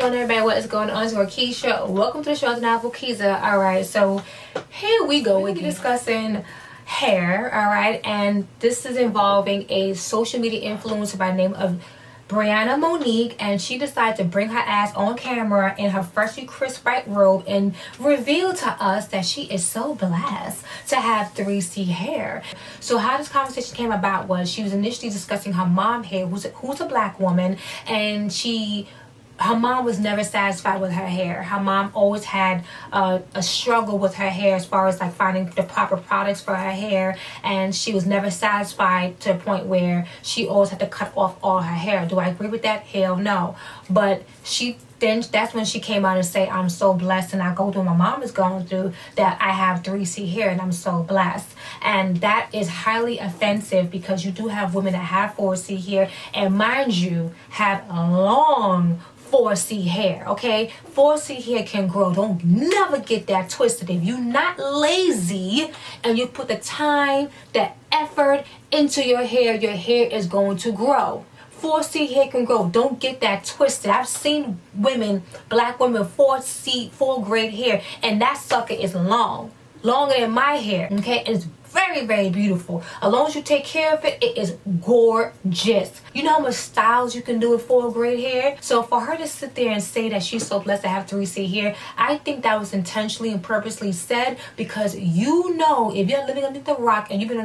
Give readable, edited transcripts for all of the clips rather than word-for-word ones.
going on, everybody? What is going on? It's your Keisha. Welcome to the show tonight for Keziah. Alright, so here we go. We're discussing hair, alright, and this is involving a social media influencer by the name of Briana Monique, and she decided to bring her ass on camera in her freshly crisp white robe and reveal to us that she is so blessed to have 3C hair. So how this conversation came about was she was initially discussing her mom hair, who's a black woman, and her mom was never satisfied with her hair. Her mom always had a struggle with her hair as far as like finding the proper products for her hair, and she was never satisfied to the point where she always had to cut off all her hair. Do I agree with that? Hell no. But that's when she came out and said, I'm so blessed and I go through what my mom is going through, that I have 3C hair and I'm so blessed. And that is highly offensive because you do have women that have 4C hair, and mind you, have long 4C hair, okay? 4C hair can grow. Don't never get that twisted. If you're not lazy and you put the time, the effort into your hair is going to grow. 4C hair can grow. Don't get that twisted. I've seen women, black women, 4 grade hair, and that sucker is long. Longer than my hair, okay? And it's very, very beautiful. As long as you take care of it, it is gorgeous. You know how much styles you can do with 4 grade hair? So for her to sit there and say that she's so blessed to have 3C hair, I think that was intentionally and purposely said because you know, if you're living underneath the rock and you've been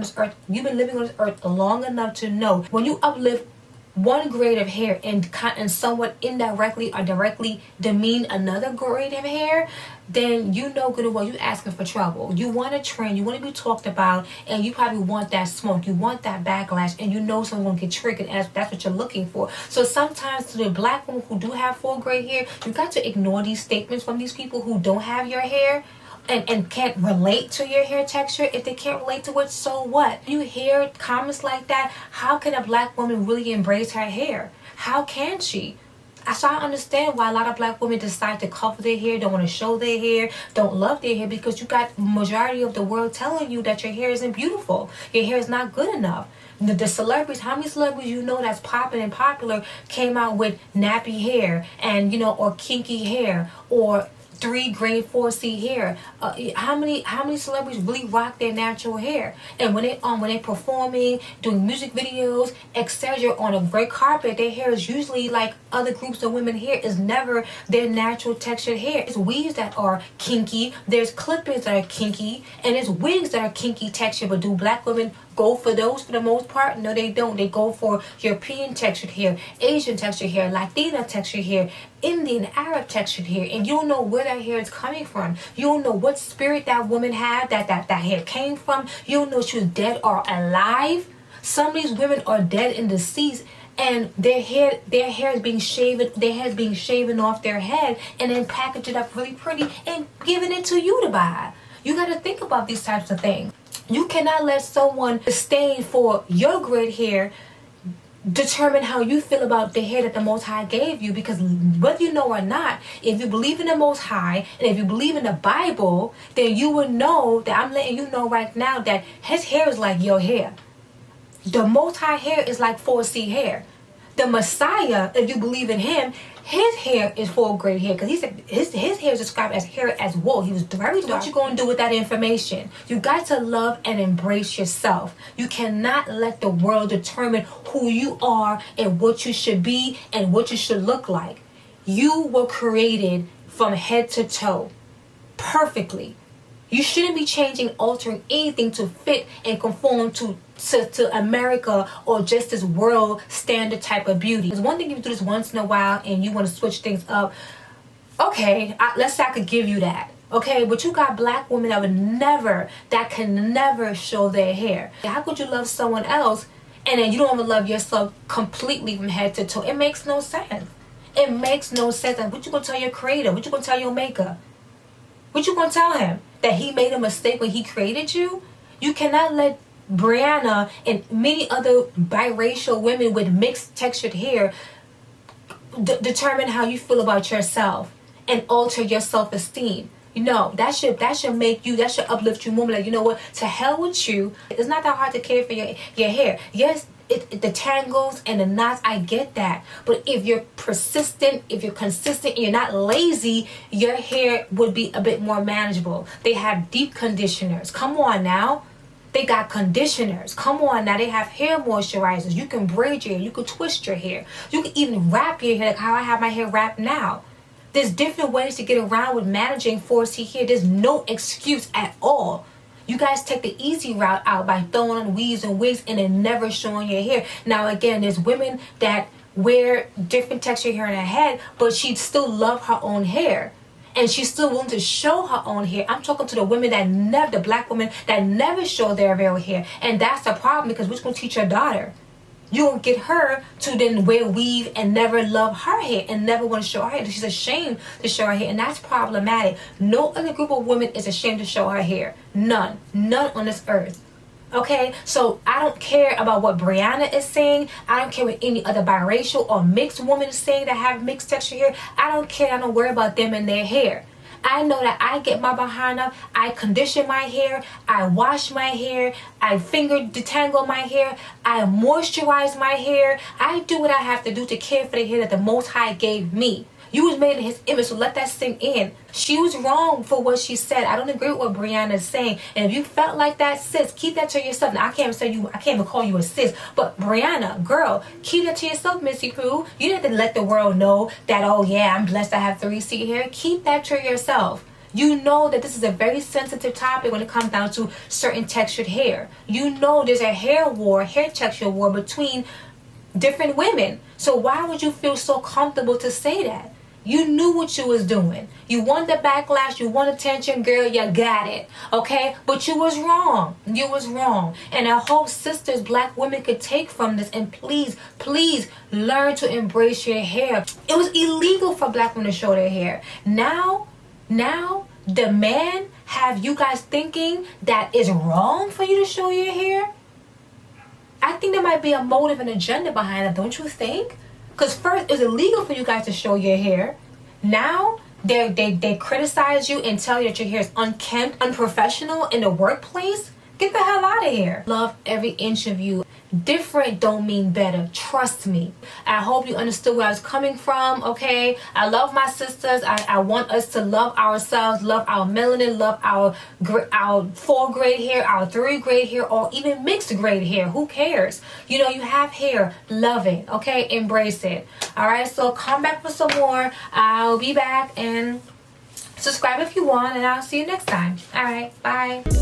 living on this earth long enough to know when you uplift 1 grade of hair and somewhat indirectly or directly demean another grade of hair, then you know good and well you're asking for trouble. You want a trend, you want to be talked about, and you probably want that smoke, you want that backlash, and you know someone will get triggered, and that's what you're looking for. So sometimes to the black women who do have 4 grade hair, you got to ignore these statements from these people who don't have your hair and can't relate to your hair texture. If they can't relate to it, so what? You hear comments like that, how can a black woman really embrace her hair? How can she? So I understand why a lot of black women decide to cover their hair, don't want to show their hair, don't love their hair, because you got majority of the world telling you that your hair isn't beautiful. Your hair is not good enough. The celebrities, how many celebrities you know that's popping and popular came out with nappy hair and, or kinky hair or 3 grade 4C hair? How many celebrities really rock their natural hair? And when they performing, doing music videos, etc., on a red carpet, their hair is usually like other groups of women hair is never their natural textured hair. There's weaves that are kinky, there's clip-ins that are kinky, and there's wigs that are kinky texture. But do black women go for those for the most part? No, they don't. They go for European textured hair, Asian textured hair, Latina textured hair, Indian, Arab textured hair, and you don't know where that hair is coming from. You don't know what spirit that woman had that hair came from. You don't know if she was dead or alive. Some of these women are dead and deceased, and their hair is being shaven. Their hair is being shaven off their head and then packaged it up really pretty and giving it to you to buy. You got to think about these types of things. You cannot let someone disdain for your great hair determine how you feel about the hair that the Most High gave you, because whether you know or not, if you believe in the Most High and if you believe in the Bible, then you will know that I'm letting you know right now that his hair is like your hair. The Most High hair is like 4C hair. The Messiah, if you believe in him, his hair is 4 grade hair, because he said his hair is described as hair as wool. He was very dark. What you going to do with that information? You got to love and embrace yourself. You cannot let the world determine who you are and what you should be and what you should look like. You were created from head to toe perfectly. You shouldn't be changing, altering anything to fit and conform to America or just this world standard type of beauty. It's one thing if you do this once in a while and you want to switch things up. Okay, let's say I could give you that. Okay, but you got black women that can never show their hair. How could you love someone else and then you don't even love yourself completely from head to toe? It makes no sense. It makes no sense. And what you gonna tell your creator? What you gonna tell your maker? What you gonna tell him? That he made a mistake when he created you? You cannot let Briana and many other biracial women with mixed textured hair determine how you feel about yourself and alter your self-esteem. That should make you, that should uplift you more. Like, you know what, to hell with you. It's not that hard to care for your hair. Yes, the tangles and the knots, I get that. But if you're persistent, if you're consistent, and you're not lazy, your hair would be a bit more manageable. They have deep conditioners. Come on now. They got conditioners. Come on now. They have hair moisturizers. You can braid your hair. You can twist your hair. You can even wrap your hair like how I have my hair wrapped now. There's different ways to get around with managing 4C hair. There's no excuse at all. You guys take the easy route out by throwing on weaves and wigs and then never showing your hair. Now again, there's women that wear different texture hair in her head, but she still love her own hair. And she's still willing to show her own hair. I'm talking to the women that never, the black women that never show their real hair. And that's the problem, because which gonna teach your daughter? You won't get her to then wear weave and never love her hair and never want to show her hair. She's ashamed to show her hair, and that's problematic. No other group of women is ashamed to show her hair. None on this earth. Okay, so I don't care about what Briana is saying. I don't care what any other biracial or mixed woman is saying that have mixed texture hair. I don't care. I don't worry about them and their hair. I know that I get my behind up, I condition my hair, I wash my hair, I finger detangle my hair, I moisturize my hair. I do what I have to do to care for the hair that the Most High gave me. You was made in His image, so let that sink in. She was wrong for what she said. I don't agree with what Briana is saying. And if you felt like that, sis, keep that to yourself. Now, I can't even call you a sis. But Briana, girl, keep that to yourself, Missy Pooh. You didn't have to let the world know that, oh yeah, I'm blessed I have 3C hair. Keep that to yourself. You know that this is a very sensitive topic when it comes down to certain textured hair. You know there's a hair texture war between different women. So why would you feel so comfortable to say that? You knew what you was doing. You wanted the backlash, you want attention, girl, you got it. Okay? But you was wrong. You was wrong. And I hope sisters, black women could take from this, and please, please learn to embrace your hair. It was illegal for black women to show their hair. Now, the man have you guys thinking that it's wrong for you to show your hair? I think there might be a motive and agenda behind it, don't you think? Because first, it was illegal for you guys to show your hair. Now, they criticize you and tell you that your hair is unkempt, unprofessional in the workplace. Get the hell out of here. Love every inch of you. Different don't mean better. Trust me. I hope you understood where I was coming from, okay? I love my sisters. I want us to love ourselves, love our melanin, love our 4-grade hair, our 3-grade hair, or even mixed grade hair. Who cares? You know, you have hair. Love it, okay? Embrace it. All right, so come back for some more. I'll be back, and subscribe if you want, and I'll see you next time. All right, bye.